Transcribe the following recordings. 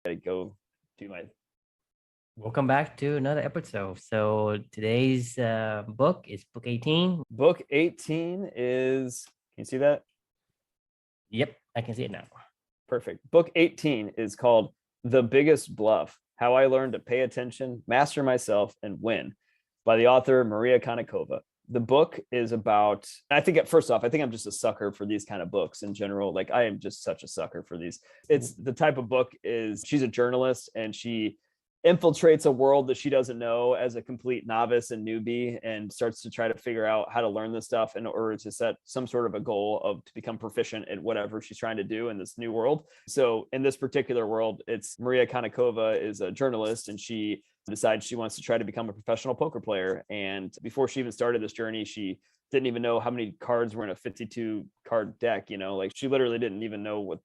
Gotta go do my. Welcome back to another episode. So today's book is book 18. Book 18 is, can you see that? Yep, I can see it now. Perfect. Book 18 is called The Biggest Bluff: How I Learned to Pay Attention, Master Myself, and Win, by the author Maria Konnikova. The book is about, I think first off, I think I'm just a sucker for these kind of books in general. Like I am just such a sucker for these. It's the type of book is, she's a journalist and she infiltrates a world that she doesn't know as a complete novice and newbie, and starts to try to figure out how to learn this stuff in order to set some sort of a goal of to become proficient at whatever she's trying to do in this new world. So in this particular world, it's Maria Konnikova is a journalist, and she decides she wants to try to become a professional poker player. And before she even started this journey, she didn't even know how many cards were in a 52 card deck. Like she literally didn't even know what,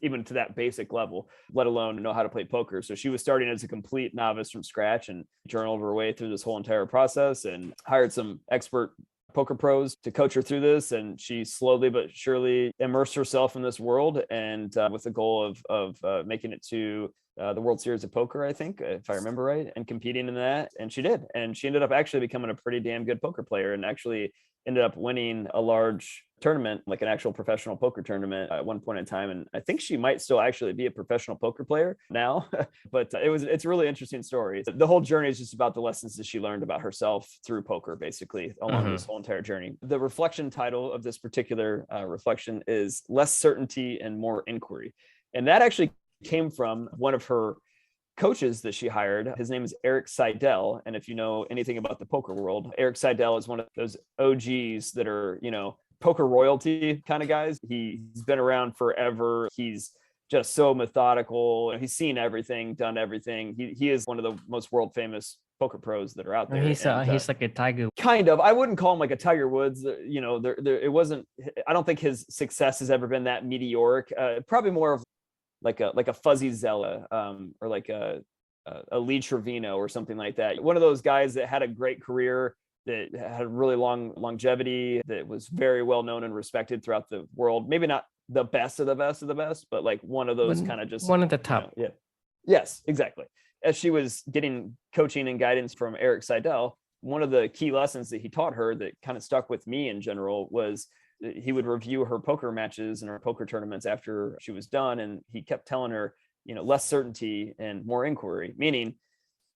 even to that basic level, let alone know how to play poker. So she was starting as a complete novice from scratch, and journaled her way through this whole entire process and hired some expert poker pros to coach her through this. And she slowly but surely immersed herself in this world, and with the goal of making it to the World Series of Poker, I think, if I remember right, and competing in that. And she did. And she ended up actually becoming a pretty damn good poker player, and actually ended up winning a large tournament, like an actual professional poker tournament at one point in time. And I think she might still actually be a professional poker player now, but it's a really interesting story. The whole journey is just about the lessons that she learned about herself through poker, basically, along this whole entire journey. The reflection title of this particular reflection is Less Certainty and More Inquiry. And that actually came from one of her coaches that she hired. His name is Eric Seidel. And if you know anything about the poker world, Eric Seidel is one of those OGs that are, poker royalty kind of guys. He's been around forever. He's just so methodical. He's seen everything, done everything. He is one of the most world famous poker pros that are out there. He's like a Tiger. Kind of. I wouldn't call him like a Tiger Woods. It wasn't. I don't think his success has ever been that meteoric. Probably more of like a Fuzzy Zella, or like a Lee Trevino or something like that. One of those guys that had a great career, that had really long longevity, that was very well known and respected throughout the world. Maybe not the best of the best of the best, but like one of those kind of just one of the top. Yeah. Yes, exactly. As she was getting coaching and guidance from Eric Seidel, one of the key lessons that he taught her that kind of stuck with me in general was he would review her poker matches and her poker tournaments after she was done. And he kept telling her, less certainty and more inquiry, meaning,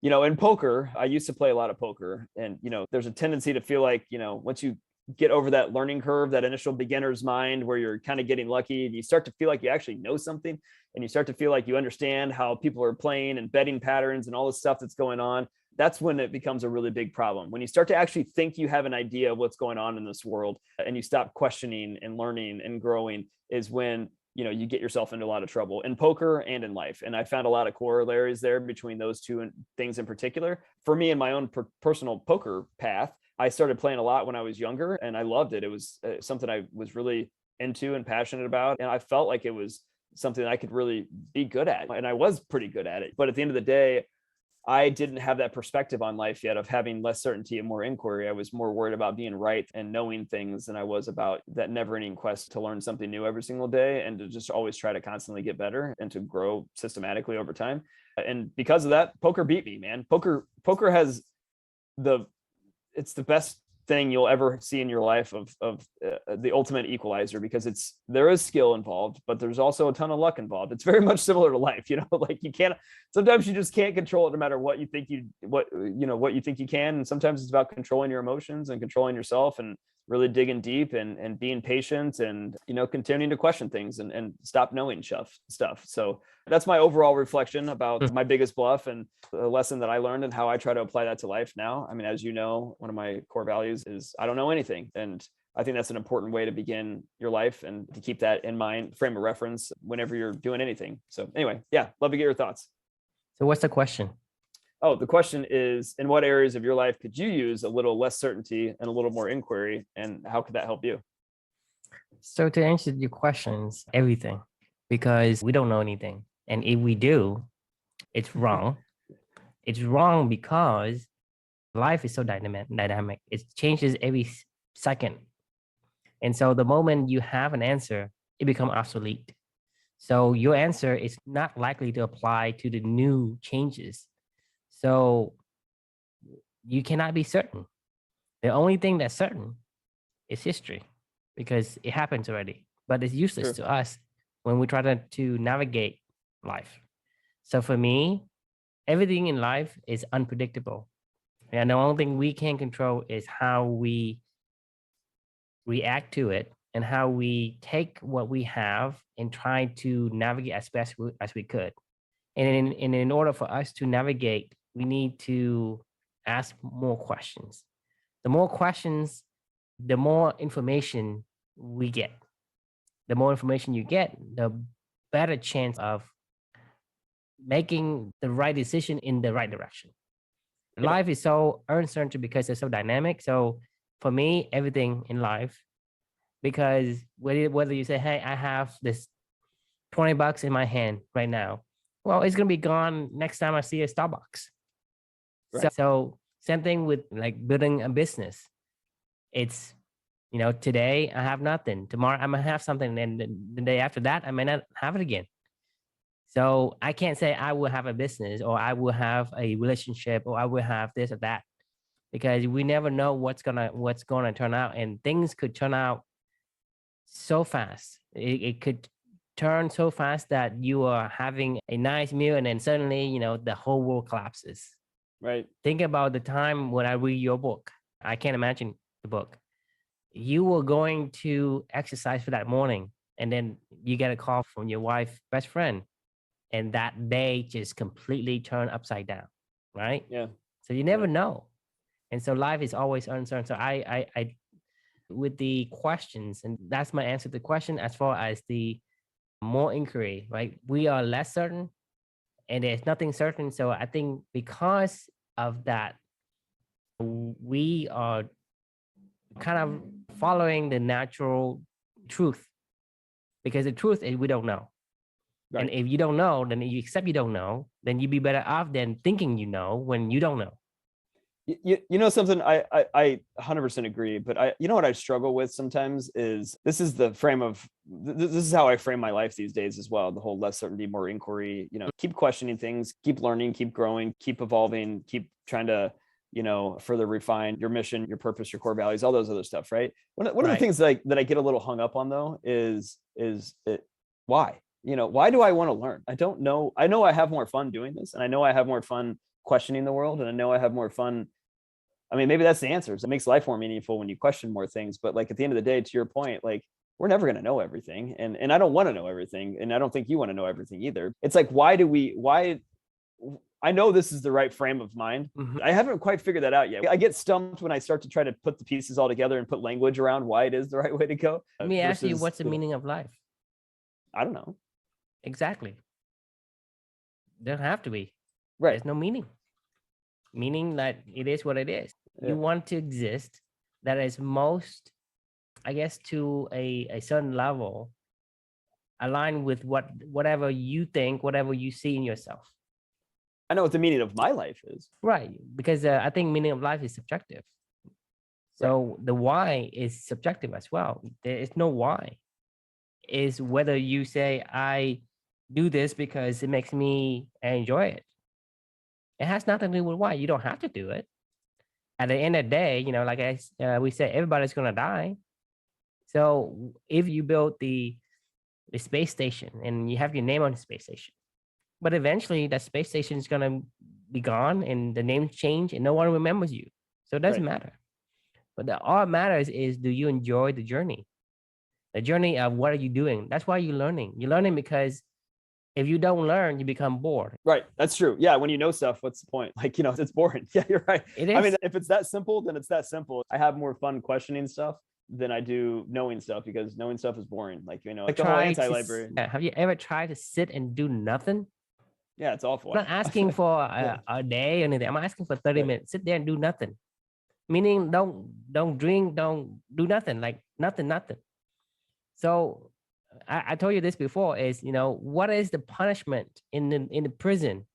in poker, I used to play a lot of poker, and, there's a tendency to feel like, once you get over that learning curve, that initial beginner's mind where you're kind of getting lucky, and you start to feel like you actually know something, and you start to feel like you understand how people are playing and betting patterns and all the stuff that's going on. That's when it becomes a really big problem. When you start to actually think you have an idea of what's going on in this world, and you stop questioning and learning and growing, is when you get yourself into a lot of trouble in poker and in life. And I found a lot of corollaries there between those two things in particular. For me, in my own personal poker path, I started playing a lot when I was younger, and I loved it. It was something I was really into and passionate about. And I felt like it was something that I could really be good at. And I was pretty good at it. But at the end of the day, I didn't have that perspective on life yet of having less certainty and more inquiry. I was more worried about being right and knowing things than I was about that never-ending quest to learn something new every single day, and to just always try to constantly get better and to grow systematically over time. And because of that, poker beat me, man. Poker has it's the best thing you'll ever see in your life of the ultimate equalizer, because there is skill involved, but there's also a ton of luck involved. It's very much similar to life, like you can't, sometimes you just can't control it no matter what you think what you think you can. And sometimes it's about controlling your emotions and controlling yourself, and really digging deep and being patient, and continuing to question things and stop knowing stuff. So that's my overall reflection about my biggest bluff, and the lesson that I learned and how I try to apply that to life now. I mean, as you know, one of my core values is I don't know anything. And I think that's an important way to begin your life, and to keep that in mind, frame of reference whenever you're doing anything. So anyway, yeah, love to get your thoughts. So what's the question? Oh, the question is, in what areas of your life could you use a little less certainty and a little more inquiry, and how could that help you? So to answer your questions, everything, because we don't know anything. And if we do, it's wrong. It's wrong because life is so dynamic. It changes every second. And so the moment you have an answer, it becomes obsolete. So your answer is not likely to apply to the new changes. So you cannot be certain. The only thing that's certain is history because it happens already, but it's useless Sure. to us when we try to navigate life. So for me, everything in life is unpredictable. And the only thing we can control is how we react to it and how we take what we have and try to navigate as best as we could. And in order for us to navigate, we need to ask more questions. The more questions, the more information we get. The more information you get, the better chance of making the right decision in the right direction. Yep. Life is so uncertain because it's so dynamic. So for me, everything in life, because whether you say, hey, I have this $20 in my hand right now, well, it's gonna be gone next time I see a Starbucks. Right. So same thing with like building a business. It's, today I have nothing. Tomorrow I might have something, and the day after that I may not have it again. So I can't say I will have a business or I will have a relationship or I will have this or that, because we never know what's gonna turn out, and things could turn out so fast. It could turn so fast that you are having a nice meal and then suddenly, the whole world collapses. Right. Think about the time when I read your book. I can't imagine the book. You were going to exercise for that morning, and then you get a call from your wife's best friend, and that day just completely turned upside down, right? Yeah. So you never know. And so life is always uncertain. So I with the questions, and that's my answer to the question. As far as the more inquiry, right? We are less certain and there's nothing certain. So I think because of that, we are kind of following the natural truth, because the truth is we don't know. Right. And if you don't know, then you accept you don't know, then you'd be better off than thinking you know when you don't know. You know something, I 100% agree, but you know what I struggle with sometimes is this is the frame of this is how I frame my life these days as well. The whole less certainty, more inquiry, keep questioning things, keep learning, keep growing, keep evolving, keep trying to, further refine your mission, your purpose, your core values, all those other stuff. Right. One of the Right. things that I get a little hung up on though is why? Why do I want to learn? I don't know. I know I have more fun doing this, and I know I have more fun questioning the world, and I know I have more fun. I mean, maybe that's the answer. It makes life more meaningful when you question more things. But like at the end of the day, to your point, like we're never going to know everything. And I don't want to know everything. And I don't think you want to know everything either. It's like, why I know this is the right frame of mind. Mhm. I haven't quite figured that out yet. I get stumped when I start to try to put the pieces all together and put language around why it is the right way to go. Let me ask you, versus, what's the meaning of life? I don't know. Exactly. There don't have to be. Right. There's no meaning. Meaning that it is what it is. Yeah. You want to exist that is most, I guess, to a certain level, aligned with whatever you think, whatever you see in yourself. I know what the meaning of my life is. Right. Because I think meaning of life is subjective. So the why is subjective as well. There is no why. Is whether you say, I do this because it makes me enjoy it. It has nothing to do with why. You don't have to do it. At the end of the day, like we said, everybody's going to die. So if you build the space station and you have your name on the space station, but eventually that space station is going to be gone and the name change and no one remembers you. So it doesn't matter. But all that matters is, do you enjoy the journey? The journey of what are you doing? That's why you're learning. You're learning because if you don't learn, you become bored. Right. That's true. Yeah. When you know stuff, what's the point? Like, it's boring. Yeah, you're right. It is. I mean, if it's that simple, then it's that simple. I have more fun questioning stuff than I do knowing stuff, because knowing stuff is boring. Like, like the whole anti-library. Have you ever tried to sit and do nothing? Yeah, it's awful. I'm not asking for a day or anything. I'm asking for 30 minutes. Sit there and do nothing. Meaning don't drink, don't do nothing, like nothing. So I told you this before is, what is the punishment in the prison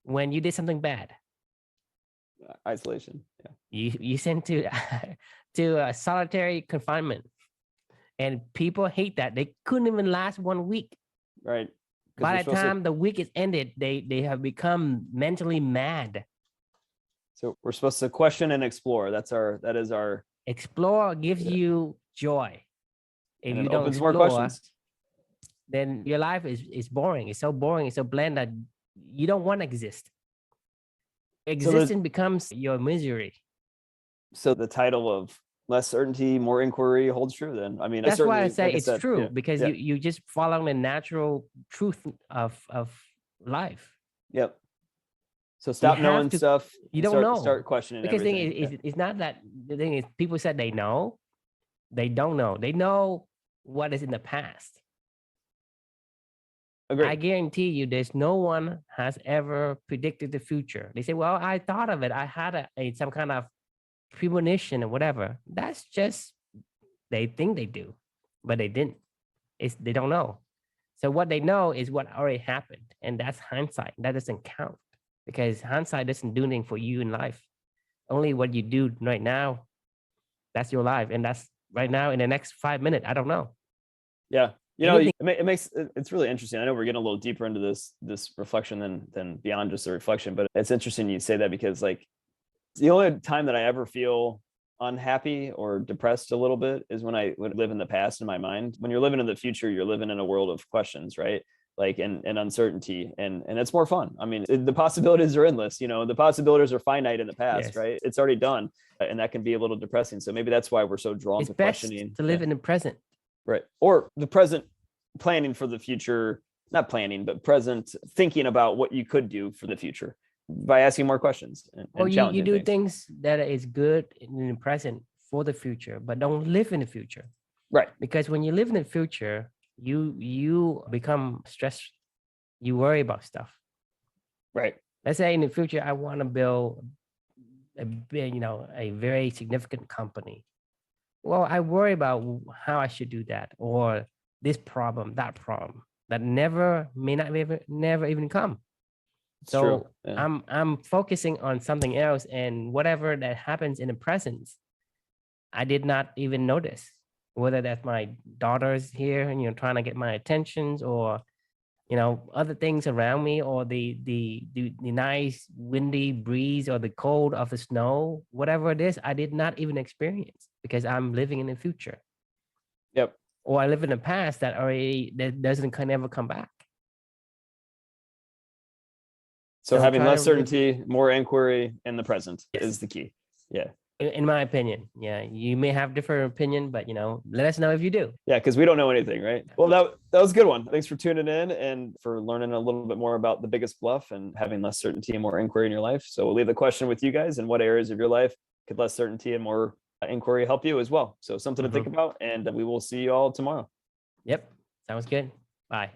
when you did something bad? Isolation. Yeah. You sent to solitary confinement, and people hate that. They couldn't even last 1 week. Right. 'Cause By we're the supposed to- time the week is ended, they have become mentally mad. so we're supposed to question and explore. That is our, Explore gives you joy. If and you it don't opens more explore, questions. then your life is boring. It's so boring. It's so bland that you don't want to exist. Existence becomes your misery. So the title of less certainty, more inquiry holds true then. I mean, That's why I say like it's said, true, yeah, because yeah, you just follow the natural truth of life. yep. So stop have knowing to- stuff. You and don't know. Start questioning Because the thing everything. it's not that the thing is people said they know, they don't know. They know what is in the past. Agreed. I guarantee you there's no one has ever predicted the future. They say, well, I thought of it. I had some kind of premonition or whatever. That's just, they think they do, but they didn't. They don't know. So what they know is what already happened. And that's hindsight. That doesn't count because hindsight doesn't do anything for you in life. Only what you do right now, that's your life. And that's right now in the next 5 minutes. I don't know. Yeah. You know, Anything- it's really interesting. I know we're getting a little deeper into this reflection than beyond just the reflection, but it's interesting you say that because like the only time that I ever feel unhappy or depressed a little bit is when I would live in the past in my mind. When you're living in the future, you're living in a world of questions, right? Like and uncertainty, and it's more fun. I mean, the possibilities are endless. You know, the possibilities are finite in the past, Yes. right? It's already done, and that can be a little depressing. So maybe that's why we're so drawn It's to best questioning. to live in the present. Right. Or the present, planning for the future, not planning, but present, thinking about what you could do for the future by asking more questions Or and you challenging do things. things that is good in the present for the future, but don't live in the future. Right. Because when you live in the future, you become stressed. You worry about stuff. Right. Let's say in the future, I want to build a very significant company. Well, I worry about how I should do that, or this problem, that problem that never even come. It's So true. Yeah. I'm focusing on something else, and whatever that happens in the present, I did not even notice. Whether that's my daughters here and trying to get my attentions, or other things around me, or the nice windy breeze, or the cold of the snow, whatever it is, I did not even experience because I'm living in the future. Yep. Or I live in the past that can never come back. So having try less to certainty, more inquiry in the present Yes. is the key. Yeah. In my opinion. Yeah, you may have different opinion, but let us know if you do. Yeah, because we don't know anything, right? Well, that was a good one. Thanks for tuning in and for learning a little bit more about the biggest bluff and having less certainty and more inquiry in your life. So we'll leave the question with you guys: in what areas of your life could less certainty and more inquiry help you as well? So something to think about, and we will see you all tomorrow. Yep, sounds good. Bye.